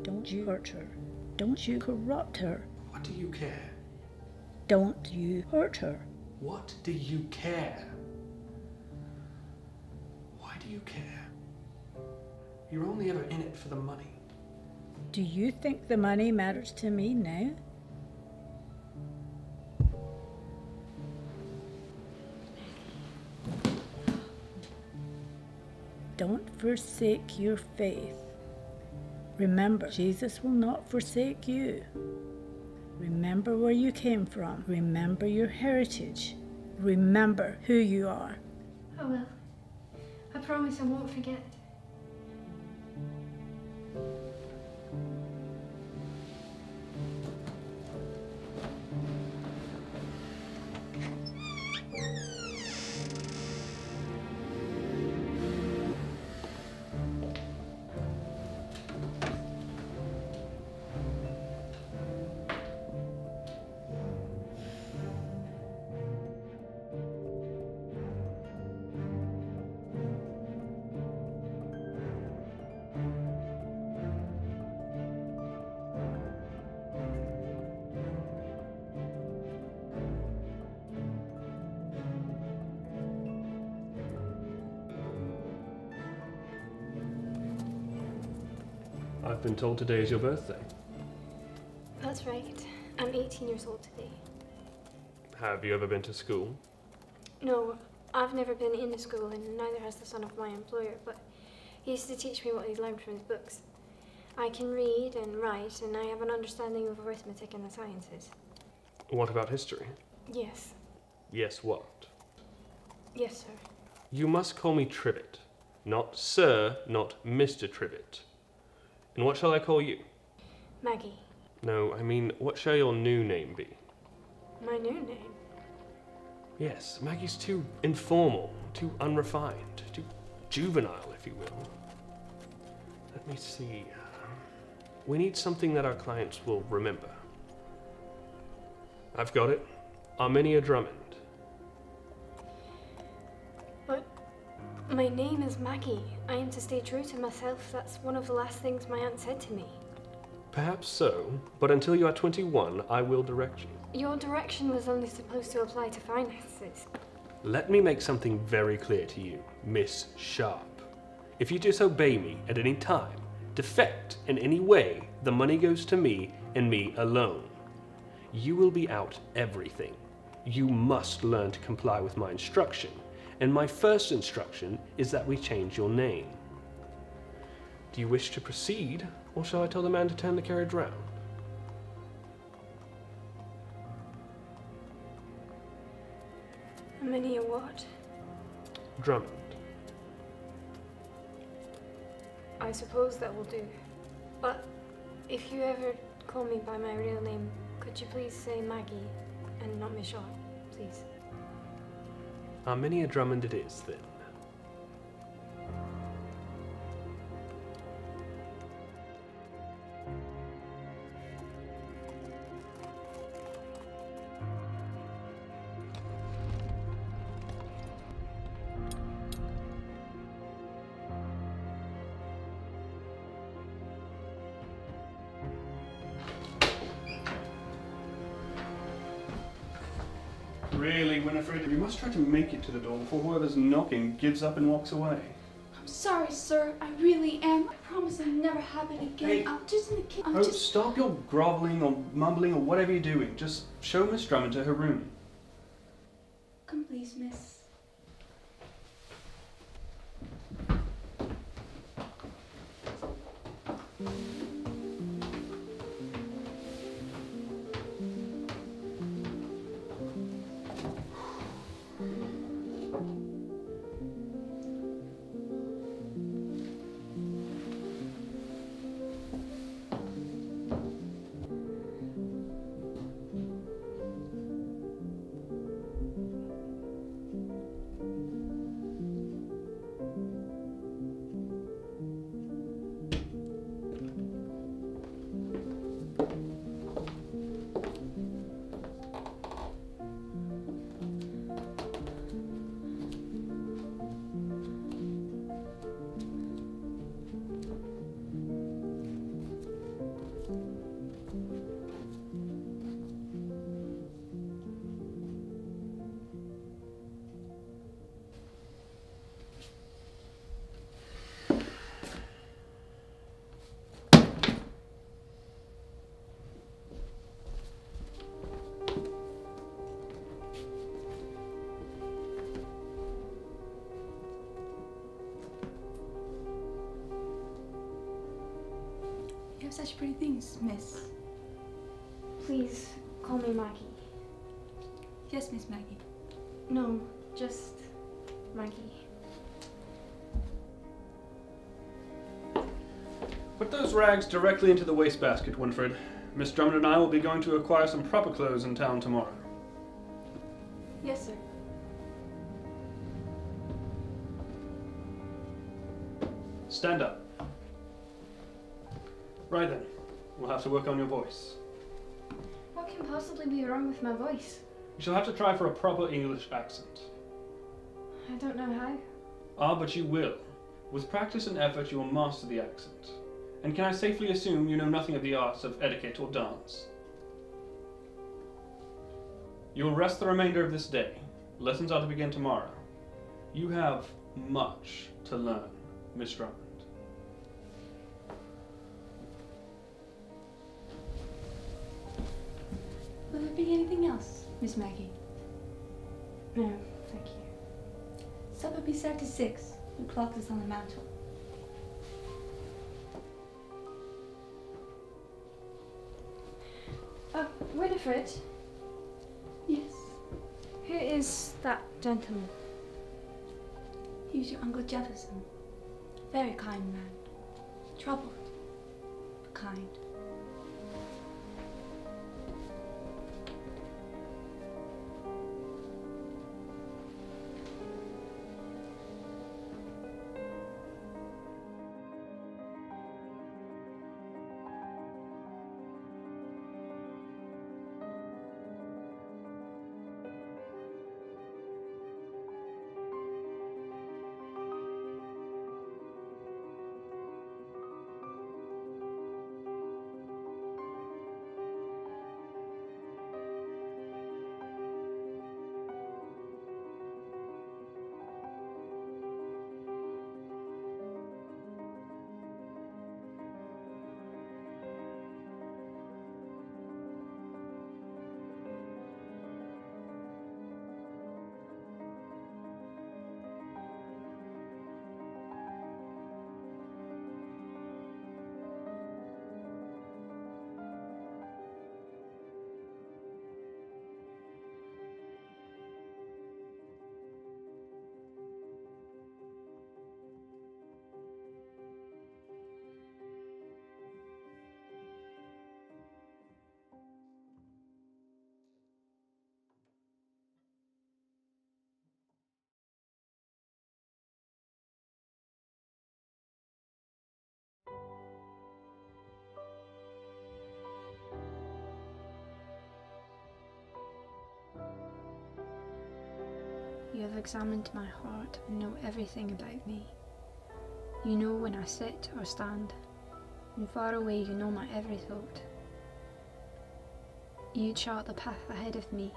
Don't you hurt her. Don't you corrupt her. What do you care? Don't you hurt her. What do you care? Why do you care? You're only ever in it for the money. Do you think the money matters to me now? Don't forsake your faith. Remember, Jesus will not forsake you. Remember where you came from. Remember your heritage. Remember who you are. I will. I promise I won't forget. I've been told today is your birthday. That's right. I'm 18 years old today. Have you ever been to school? No, I've never been in a school, and neither has the son of my employer, but he used to teach me what he'd learned from his books. I can read and write, and I have an understanding of arithmetic and the sciences. What about history? Yes. Yes, what? Yes, sir. You must call me Trivit. Not Sir, not Mr. Trivit. And what shall I call you? Maggie. No, I mean, what shall your new name be? My new name? Yes, Maggie's too informal, too unrefined, too juvenile, if you will. Let me see. We need something that our clients will remember. I've got it. Arminia Drummond. But my name is Maggie. I am to stay true to myself. That's one of the last things my aunt said to me. Perhaps so, but until you are 21, I will direct you. Your direction was only supposed to apply to finances. Let me make something very clear to you, Miss Sharpe. If you disobey me at any time, defect in any way, the money goes to me and me alone. You will be out everything. You must learn to comply with my instruction, and my first instruction is that we change your name. Do you wish to proceed, or shall I tell the man to turn the carriage round? Arminia what? Drummond. I suppose that will do. But if you ever call me by my real name, could you please say Maggie and not Miss Sharpe, please? Arminia Drummond it is, then. Really, Winifred, you must try to make it to the door before whoever's knocking gives up and walks away. I'm sorry, sir. I really am. I promise it'll never happen again. Hey. I'm just in the kitchen. Oh, stop your grovelling or mumbling or whatever you're doing. Just show Miss Drummond to her room. Come, please, miss. such pretty things, miss. Please, call me Maggie. Yes, Miss Maggie. No, just Maggie. Put those rags directly into the wastebasket, Winifred. Miss Drummond and I will be going to acquire some proper clothes in town tomorrow. Yes, sir. Stand up. Right then, we'll have to work on your voice. What can possibly be wrong with my voice? You shall have to try for a proper English accent. I don't know how. Ah, but you will. With practice and effort, you will master the accent. And can I safely assume you know nothing of the arts of etiquette or dance? You will rest the remainder of this day. Lessons are to begin tomorrow. You have much to learn, Miss Drummond. Will there be anything else, Miss Maggie? No, thank you. Supper be served at 6. The clock is on the mantel. Winifred, Yes. who is that gentleman? He's your Uncle Jefferson. Very kind man. Troubled, but kind. You have examined my heart and know everything about me. You know when I sit or stand, and far away you know my every thought. You chart the path ahead of me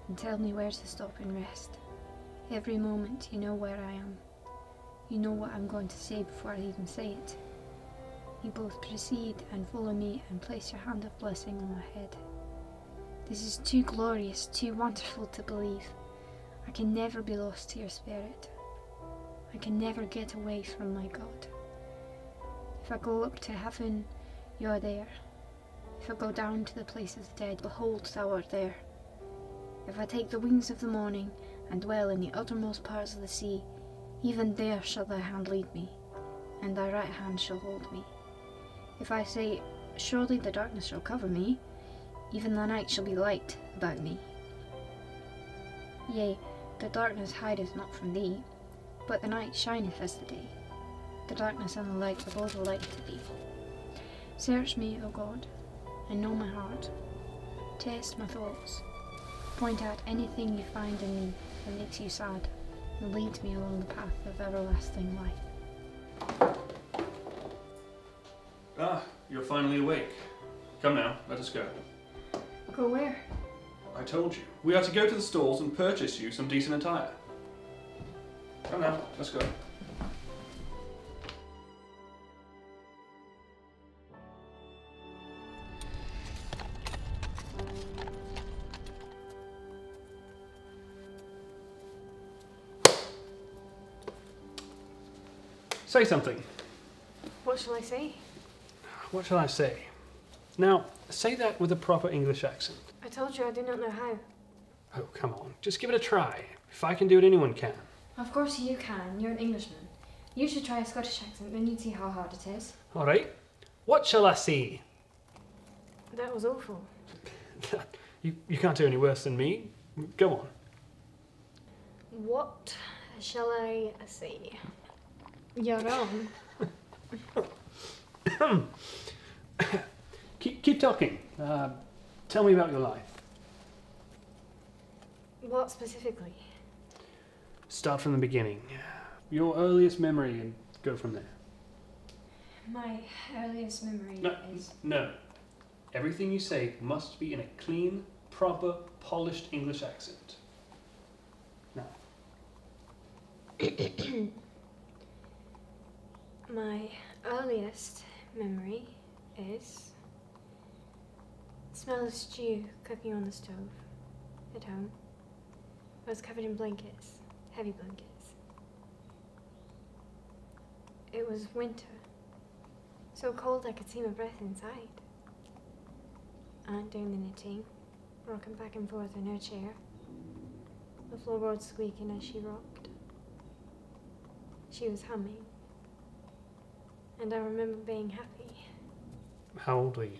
and tell me where to stop and rest. Every moment you know where I am. You know what I'm going to say before I even say it. You both precede and follow me and place your hand of blessing on my head. This is too glorious, too wonderful to believe. I can never be lost to your spirit. I can never get away from my God. If I go up to heaven, you are there. If I go down to the place of the dead, behold, thou art there. If I take the wings of the morning and dwell in the uttermost parts of the sea, even there shall thy hand lead me, and thy right hand shall hold me. If I say, surely the darkness shall cover me, even the night shall be light about me. Yea, the darkness hideth not from thee, but the night shineth as the day. The darkness and the light are both alike to thee. Search me, O God, and know my heart. Test my thoughts. Point out anything you find in me that makes you sad, and lead me along the path of everlasting life. Ah, you're finally awake. Come now, let us go. Go where? I told you. We are to go to the stalls and purchase you some decent attire. Come now, let's go. Say something. What shall I say? What shall I say? Now, say that with a proper English accent. I told you I do not know how. Oh, come on. Just give it a try. If I can do it, anyone can. Of course you can. You're an Englishman. You should try a Scottish accent, then you'd see how hard it is. All right. What shall I say? That was awful. You can't do any worse than me. Go on. What shall I say? You're wrong. Keep talking. Tell me about your life. What specifically? Start from the beginning. Your earliest memory and go from there. My earliest memory is... No. Everything you say must be in a clean, proper, polished English accent. Now. My earliest memory is the smell of stew cooking on the stove at home. I was covered in blankets, heavy blankets. It was winter, so cold I could see my breath inside. Aunt doing the knitting, rocking back and forth in her chair, the floorboards squeaking as she rocked. She was humming, and I remember being happy. How old were you?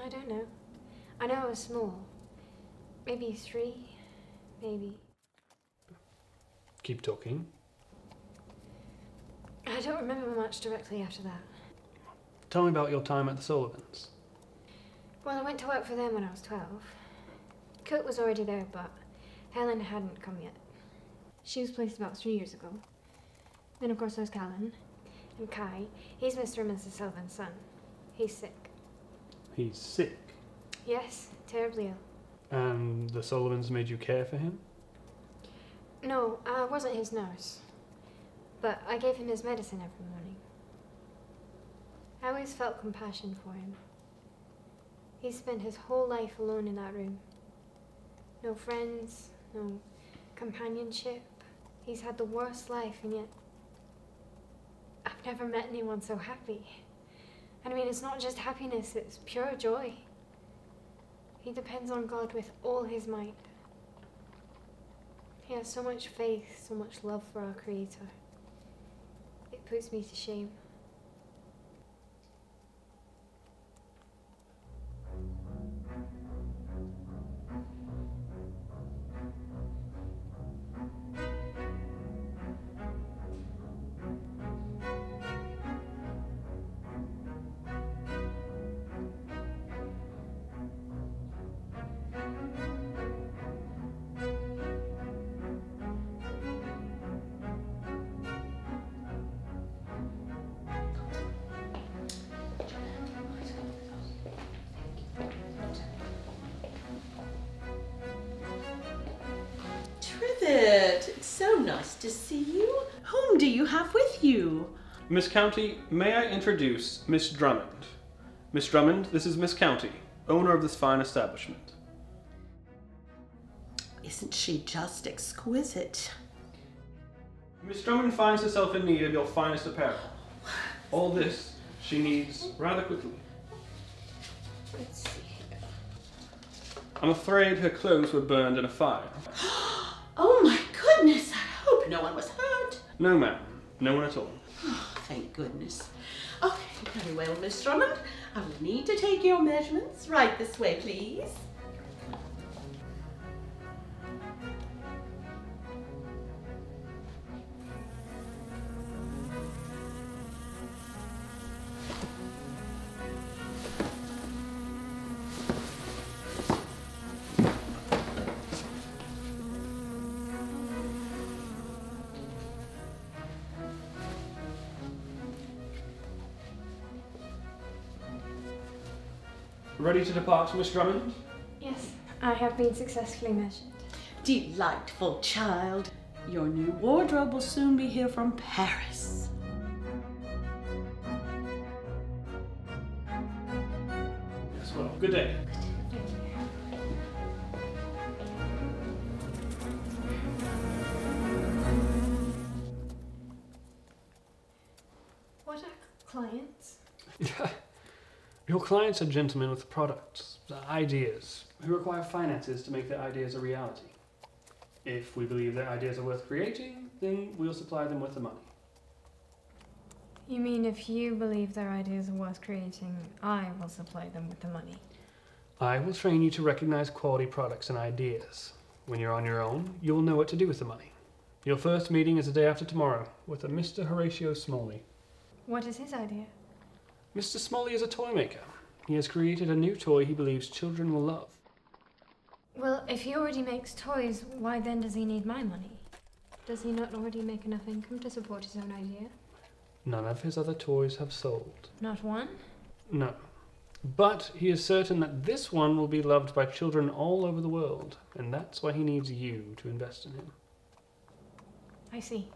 I don't know. I know I was small. Maybe 3, maybe. Keep talking. I don't remember much directly after that. Tell me about your time at the Sullivans. Well, I went to work for them when I was 12. Cook was already there, but Helen hadn't come yet. She was placed about 3 years ago. Then, of course, there's Callan. And Kai. He's Mr. and Mrs. Sullivan's son. He's sick. He's sick? Yes, terribly ill. And the Sullivans made you care for him? No, I wasn't his nurse. But I gave him his medicine every morning. I always felt compassion for him. He spent his whole life alone in that room. No friends, no companionship. He's had the worst life, and yet I've never met anyone so happy. And I mean, it's not just happiness, it's pure joy. He depends on God with all his might. He has so much faith, so much love for our Creator. It puts me to shame. Trivit, it's so nice to see you. Whom do you have with you? Miss County, may I introduce Miss Drummond? Miss Drummond, this is Miss County, owner of this fine establishment. Isn't she just exquisite? Miss Drummond finds herself in need of your finest apparel. All this she needs rather quickly. Let's see here. I'm afraid her clothes were burned in a fire. Oh my goodness, I hope no one was hurt. No, ma'am. No one at all. Oh, thank goodness. Okay, very well, Miss Drummond. I will need to take your measurements. Right this way, please. Ready to depart, Miss Drummond? Yes, I have been successfully measured. Delightful child. Your new wardrobe will soon be here from Paris. Yes, well, good day. What are clients? Your clients are gentlemen with products, ideas, who require finances to make their ideas a reality. If we believe their ideas are worth creating, then we'll supply them with the money. You mean if you believe their ideas are worth creating, I will supply them with the money? I will train you to recognize quality products and ideas. When you're on your own, you'll know what to do with the money. Your first meeting is the day after tomorrow with a Mr. Horatio Smalley. What is his idea? Mr. Smalley is a toy maker. He has created a new toy he believes children will love. Well, if he already makes toys, why then does he need my money? Does he not already make enough income to support his own idea? None of his other toys have sold. Not one? No. But he is certain that this one will be loved by children all over the world, and that's why he needs you to invest in him. I see.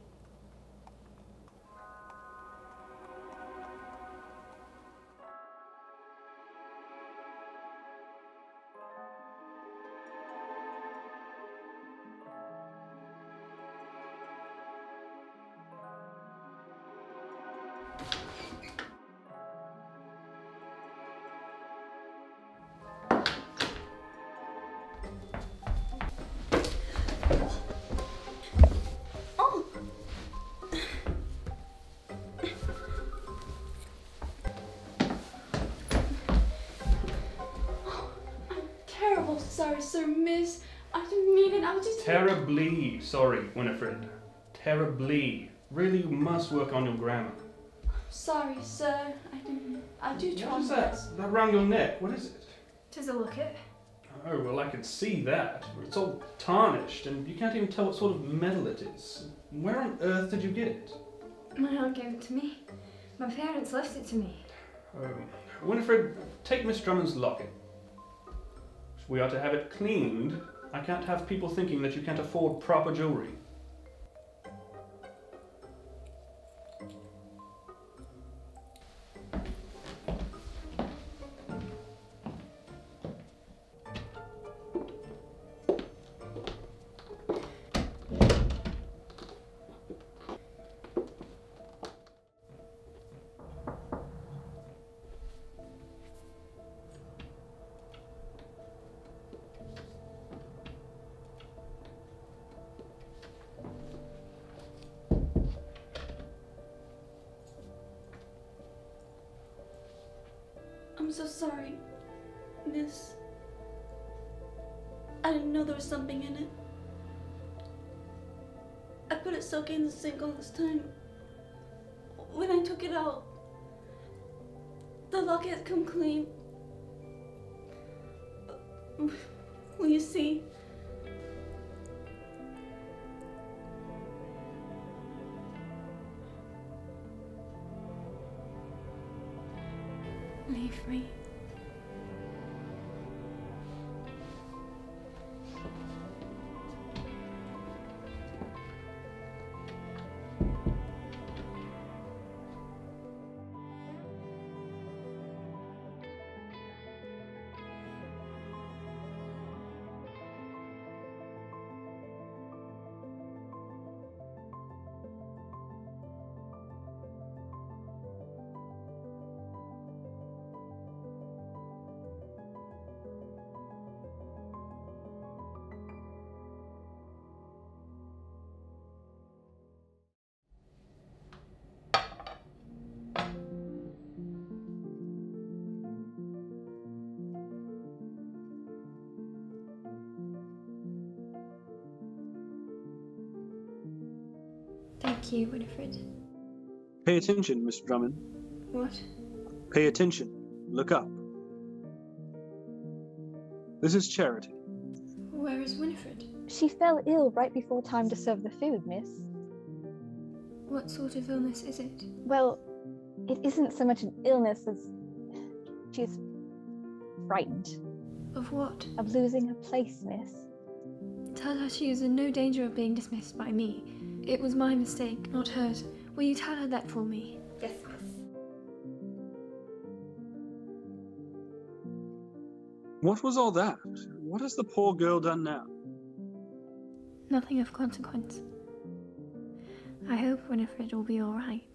Sorry, sir, miss. I didn't mean it. I was just... Terribly sorry, Winifred. Terribly. Really, you must work on your grammar. Sorry, sir. I do try. What is that? That round your neck, what is it? Tis a locket. Oh, well, I can see that. It's all tarnished, and you can't even tell what sort of metal it is. Where on earth did you get it? My aunt gave it to me. My parents left it to me. Oh. Winifred, take Miss Drummond's locket. We are to have it cleaned. I can't have people thinking that you can't afford proper jewelry. I'm so sorry, miss. I didn't know there was something in it. I put it soaking in the sink all this time. When I took it out, the locket had come clean. Will you see? Leave me. Thank you, Winifred. Pay attention, Mr. Drummond. What? Pay attention. Look up. This is Charity. Where is Winifred? She fell ill right before time to serve the food, miss. What sort of illness is it? Well, it isn't so much an illness as she's frightened. Of what? Of losing her place, miss. Tell her she is in no danger of being dismissed by me. It was my mistake, not hers. Will you tell her that for me? Yes, miss. What was all that? What has the poor girl done now? Nothing of consequence. I hope Winifred will be all right.